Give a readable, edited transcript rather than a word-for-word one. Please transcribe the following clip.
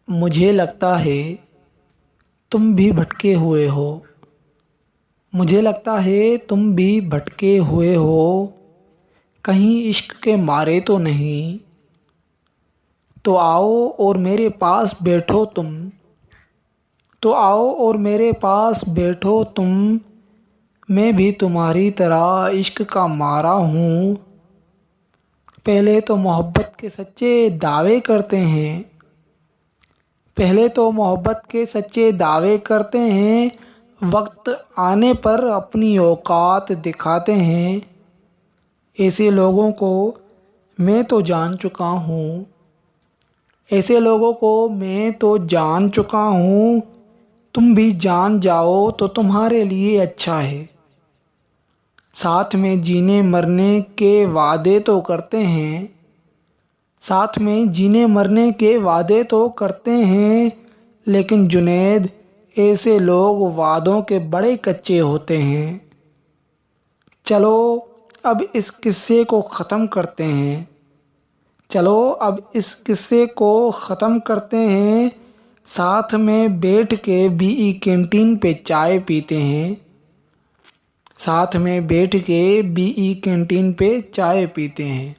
مجھے لگتا ہے تم بھی بھٹکے ہوئے ہو۔ مجھے لگتا ہے تم بھی بھٹکے ہوئے ہو، کہیں عشق کے مارے تو نہیں؟ تو آؤ اور میرے پاس بیٹھو تم، تو آؤ اور میرے پاس بیٹھو تم، میں بھی تمہاری طرح عشق کا مارا ہوں۔ پہلے تو محبت کے سچے دعوے کرتے ہیں، پہلے تو محبت کے سچے دعوے کرتے ہیں، وقت آنے پر اپنی اوقات دکھاتے ہیں۔ ایسے لوگوں کو میں تو جان چکا ہوں، ایسے لوگوں کو میں تو جان چکا ہوں، تم بھی جان جاؤ تو تمہارے لیے اچھا ہے۔ ساتھ میں جینے مرنے کے وعدے تو کرتے ہیں، ساتھ میں جینے مرنے کے وعدے تو کرتے ہیں، لیکن جنید ایسے لوگ وعدوں کے بڑے کچے ہوتے ہیں۔ چلو اب اس قصے کو ختم کرتے ہیں، چلو اب اس قصے کو ختم کرتے ہیں، ساتھ میں بیٹھ کے بی ای کینٹین پہ چائے پیتے ہیں، ساتھ میں بیٹھ کے بی ای کینٹین پہ چائے پیتے ہیں۔